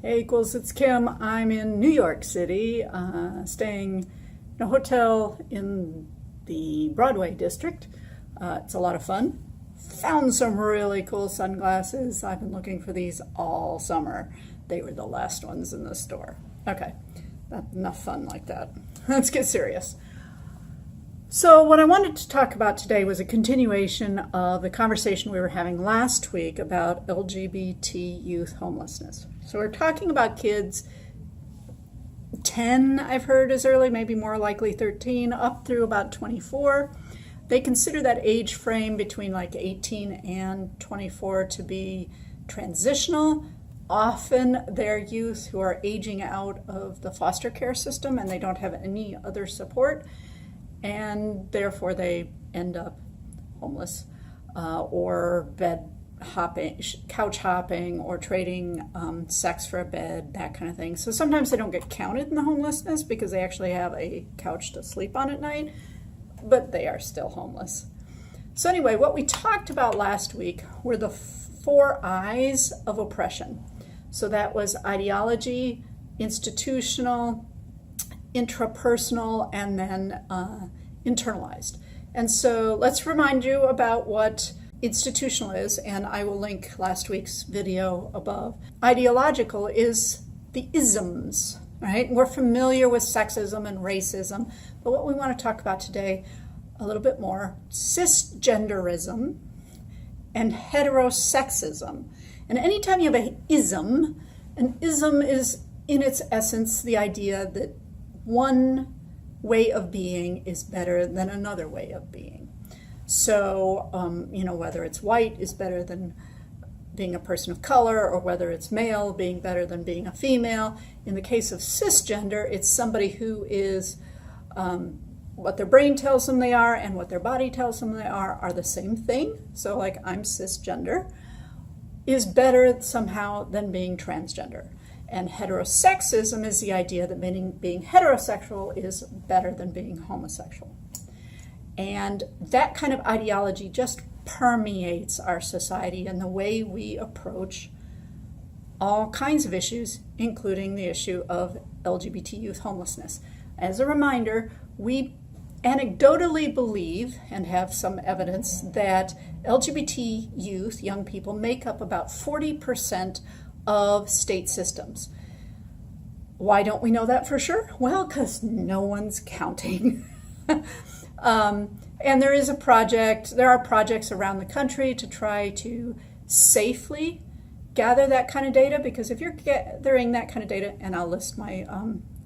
Hey Equals, it's Kim. I'm in New York City, staying in a hotel in the Broadway district. It's a lot of fun. Found some really cool sunglasses. I've been looking for these all summer. They were the last ones in the store. Okay, not enough fun like that. Let's get serious. So what I wanted to talk about today was a continuation of the conversation we were having last week about LGBT youth homelessness. So we're talking about kids 10, I've heard as early, maybe more likely 13, up through about 24. They consider that age frame between like 18 and 24 to be transitional. Often they're youth who are aging out of the foster care system and they don't have any other support, and therefore they end up homeless or bed hopping, couch hopping, or trading sex for a bed, that kind of thing. So sometimes they don't get counted in the homelessness because they actually have a couch to sleep on at night, but they are still homeless. So anyway, what we talked about last week were the 4 I's of oppression. So that was ideology, institutional, intrapersonal, and then internalized. And so let's remind you about what institutional is, and I will link last week's video above. Ideological is the isms, right? We're familiar with sexism and racism, but what we want to talk about today a little bit more, cisgenderism and heterosexism. And anytime you have an ism is in its essence the idea that one way of being is better than another way of being. So, whether it's white is better than being a person of color, or whether it's male being better than being a female. In the case of cisgender, it's somebody who is what their brain tells them they are and what their body tells them they are the same thing. So like I'm cisgender is better somehow than being transgender. And heterosexism is the idea that being heterosexual is better than being homosexual. And that kind of ideology just permeates our society and the way we approach all kinds of issues, including the issue of LGBT youth homelessness. As a reminder, we anecdotally believe and have some evidence that LGBT youth, young people, make up about 40% of state systems. Why don't we know that for sure? Well, because no one's counting. And there are projects around the country to try to safely gather that kind of data, because if you're gathering that kind of data, and I'll list my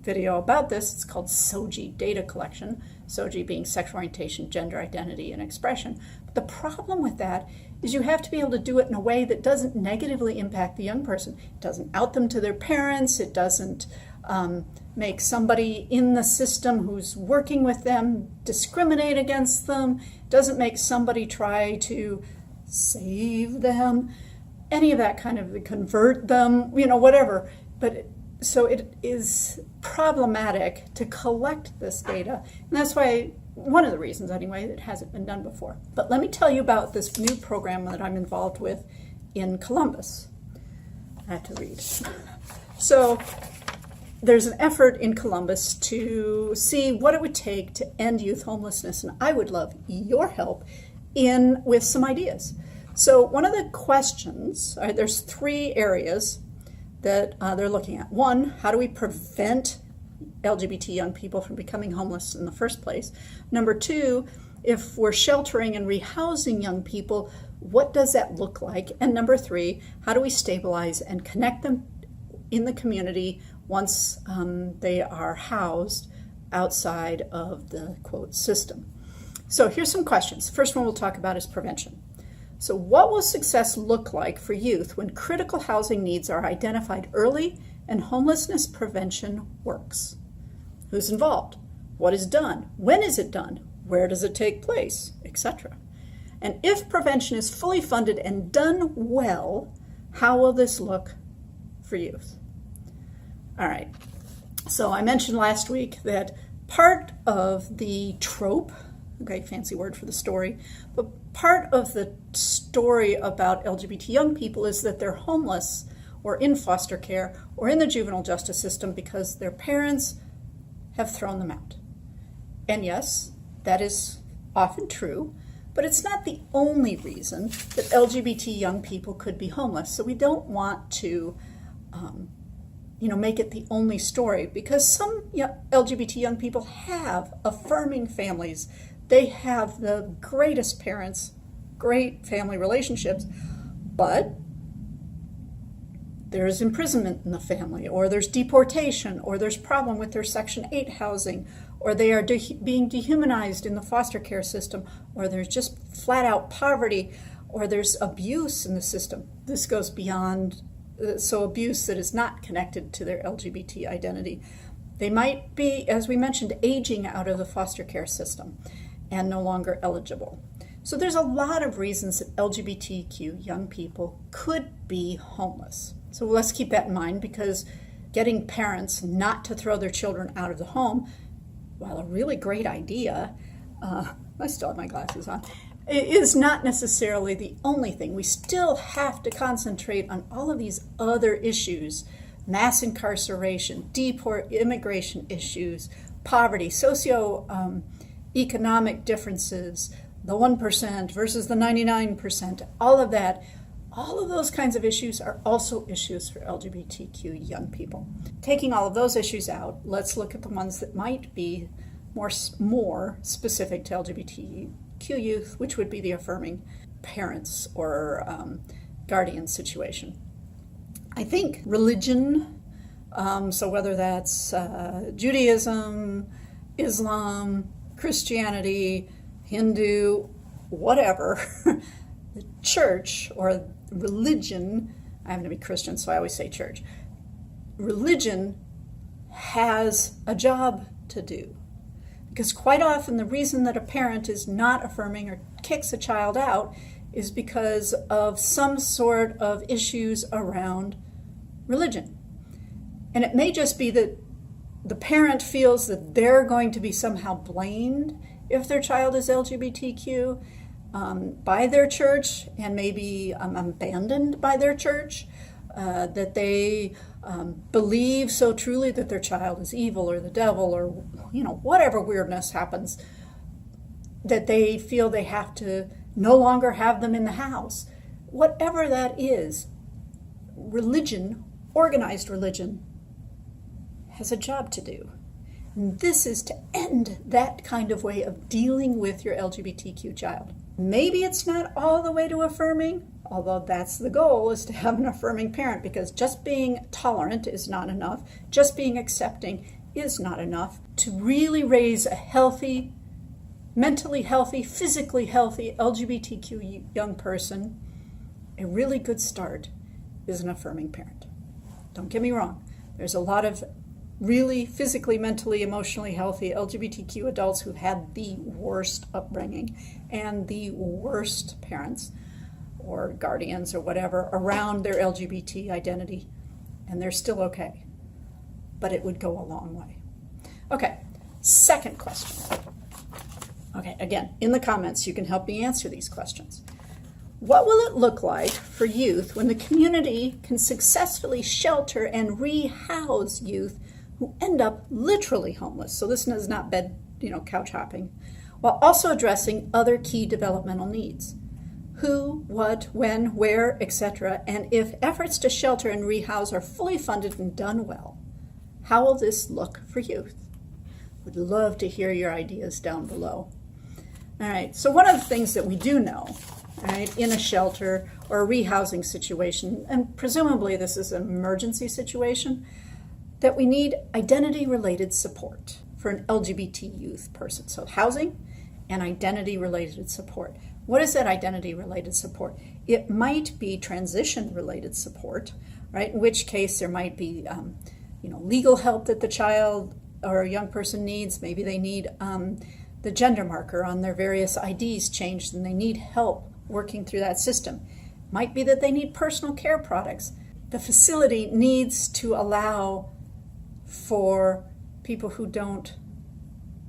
video about this, it's called SOGI data collection, SOGI being sexual orientation, gender identity, and expression. But the problem with that is you have to be able to do it in a way that doesn't negatively impact the young person. It doesn't out them to their parents. It doesn't make somebody in the system who's working with them discriminate against them. It doesn't make somebody try to save them, any of that kind of, convert them, whatever. But so it is problematic to collect this data. And that's why, one of the reasons anyway, it hasn't been done before. But let me tell you about this new program that I'm involved with in Columbus. I have to read. So there's an effort in Columbus to see what it would take to end youth homelessness. And I would love your help with some ideas. So one of the questions, there's 3 areas that they're looking at. 1, how do we prevent LGBT young people from becoming homeless in the first place? Number 2, if we're sheltering and rehousing young people, what does that look like? And number 3, how do we stabilize and connect them in the community once they are housed outside of the, quote, system? So here's some questions. First one we'll talk about is prevention. So what will success look like for youth when critical housing needs are identified early and homelessness prevention works? Who's involved? What is done? When is it done? Where does it take place? Etc. And if prevention is fully funded and done well, how will this look for youth? All right. So I mentioned last week that part of the trope, okay, fancy word for the story, but part of the story about LGBT young people is that they're homeless or in foster care or in the juvenile justice system because their parents have thrown them out. And yes, that is often true, but it's not the only reason that LGBT young people could be homeless. So we don't want to make it the only story, because some LGBT young people have affirming families. They have the greatest parents, great family relationships, but there's imprisonment in the family, or there's deportation, or there's problem with their Section 8 housing, or they are being dehumanized in the foster care system, or there's just flat out poverty, or there's abuse in the system. This goes beyond, so abuse that is not connected to their LGBT identity. They might be, as we mentioned, aging out of the foster care system and no longer eligible. So there's a lot of reasons that LGBTQ young people could be homeless. So let's keep that in mind, because getting parents not to throw their children out of the home, while a really great idea, I still have my glasses on, is not necessarily the only thing. We still have to concentrate on all of these other issues: mass incarceration, immigration issues, poverty, socio-economic differences, the 1% versus the 99%, all of that. All of those kinds of issues are also issues for LGBTQ young people. Taking all of those issues out, let's look at the ones that might be more specific to LGBTQ youth, which would be the affirming parents or guardian situation. I think religion, so whether that's Judaism, Islam, Christianity, Hindu, whatever, the church or religion, I happen to be Christian, so I always say church. Religion has a job to do. Because quite often the reason that a parent is not affirming or kicks a child out is because of some sort of issues around religion. And it may just be that the parent feels that they're going to be somehow blamed if their child is LGBTQ by their church, and maybe abandoned by their church, that they believe so truly that their child is evil or the devil or whatever weirdness happens, that they feel they have to no longer have them in the house. Whatever that is, religion, organized religion, has a job to do. And this is to end that kind of way of dealing with your LGBTQ child. Maybe it's not all the way to affirming, although that's the goal, is to have an affirming parent, because just being tolerant is not enough. Just being accepting is not enough. To really raise a healthy, mentally healthy, physically healthy LGBTQ young person, a really good start is an affirming parent. Don't get me wrong. There's a lot of really physically, mentally, emotionally healthy LGBTQ adults who've had the worst upbringing and the worst parents or guardians or whatever around their LGBT identity, and they're still okay. But it would go a long way. Okay, second question. Okay, again, in the comments, you can help me answer these questions. What will it look like for youth when the community can successfully shelter and rehouse youth who end up literally homeless? So this is not couch hopping, while also addressing other key developmental needs. Who, what, when, where, etc. And if efforts to shelter and rehouse are fully funded and done well, how will this look for youth? Would love to hear your ideas down below. All right, so one of the things that we do know, right, in a shelter or a rehousing situation, and presumably this is an emergency situation, that we need identity-related support for an LGBT youth person. So housing and identity-related support. What is that identity-related support? It might be transition-related support, right? In which case there might be, legal help that the child or a young person needs. Maybe they need the gender marker on their various IDs changed, and they need help working through that system. Might be that they need personal care products. The facility needs to allow for people who don't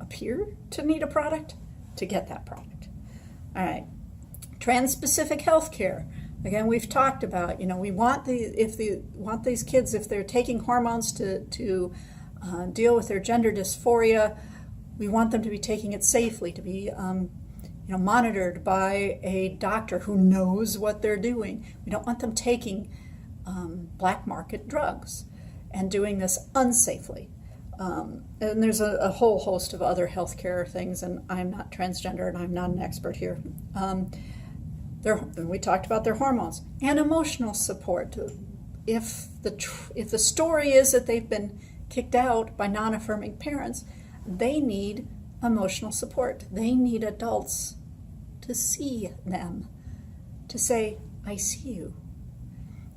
appear to need a product to get that product. All right. Trans-specific health care. Again, we've talked about, we want these kids, if they're taking hormones to deal with their gender dysphoria, we want them to be taking it safely, to be monitored by a doctor who knows what they're doing. We don't want them taking black market drugs and doing this unsafely. And there's a whole host of other healthcare things, and I'm not transgender and I'm not an expert here. We talked about their hormones and emotional support. If the story is that they've been kicked out by non-affirming parents, they need emotional support. They need adults to see them, to say, I see you.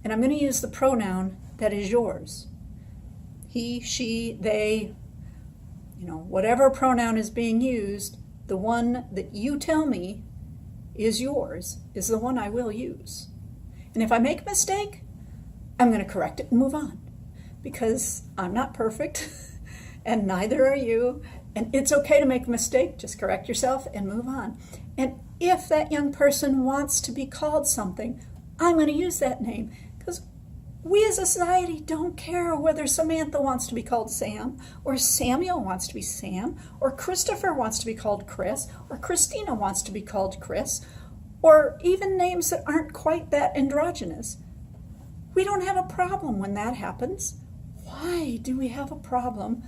And I'm going to use the pronoun that is yours. He, she, they, whatever pronoun is being used, the one that you tell me is yours is the one I will use. And if I make a mistake, I'm going to correct it and move on, because I'm not perfect and neither are you. And it's okay to make a mistake. Just correct yourself and move on. And if that young person wants to be called something, I'm going to use that name, because we as a society don't care whether Samantha wants to be called Sam, or Samuel wants to be Sam, or Christopher wants to be called Chris, or Christina wants to be called Chris, or even names that aren't quite that androgynous. We don't have a problem when that happens. Why do we have a problem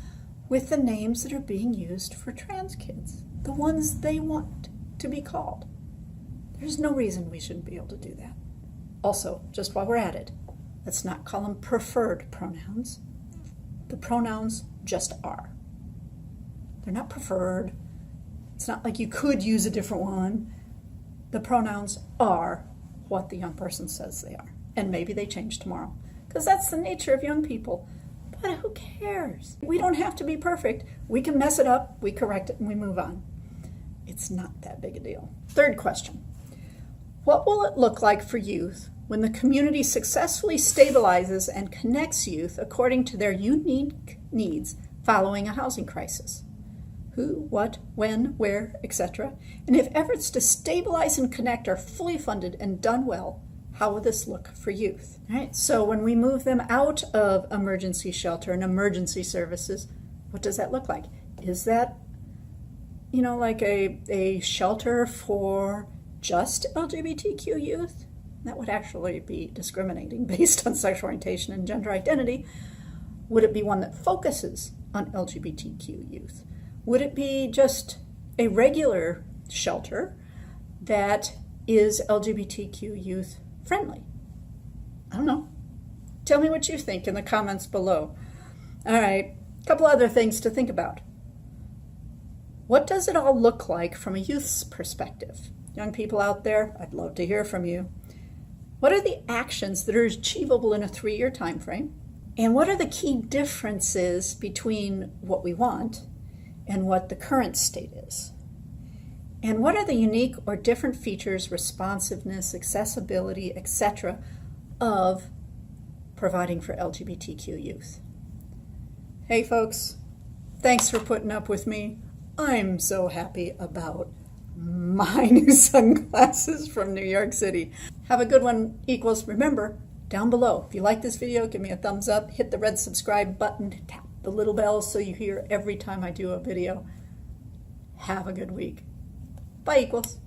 with the names that are being used for trans kids, the ones they want to be called? There's no reason we shouldn't be able to do that. Also, just while we're at it, let's not call them preferred pronouns. The pronouns just are. They're not preferred. It's not like you could use a different one. The pronouns are what the young person says they are. And maybe they change tomorrow, because that's the nature of young people. But who cares? We don't have to be perfect. We can mess it up, we correct it, and we move on. It's not that big a deal. Third question. What will it look like for youth when the community successfully stabilizes and connects youth according to their unique needs following a housing crisis? Who, what, when, where, etc. And if efforts to stabilize and connect are fully funded and done well, how will this look for youth? All right, so when we move them out of emergency shelter and emergency services, what does that look like? Is that, like a shelter for just LGBTQ youth? That would actually be discriminating based on sexual orientation and gender identity. Would it be one that focuses on LGBTQ youth? Would it be just a regular shelter that is LGBTQ youth friendly? I don't know. Tell me what you think in the comments below. All right, a couple other things to think about. What does it all look like from a youth's perspective? Young people out there, I'd love to hear from you. What are the actions that are achievable in a 3-year time frame? And what are the key differences between what we want and what the current state is? And what are the unique or different features, responsiveness, accessibility, etc., of providing for LGBTQ youth? Hey folks, thanks for putting up with me. I'm so happy about my new sunglasses from New York City. Have a good one, equals. Remember, down below, if you like this video, give me a thumbs up, hit the red subscribe button, tap the little bell so you hear every time I do a video. Have a good week. Bye, equals.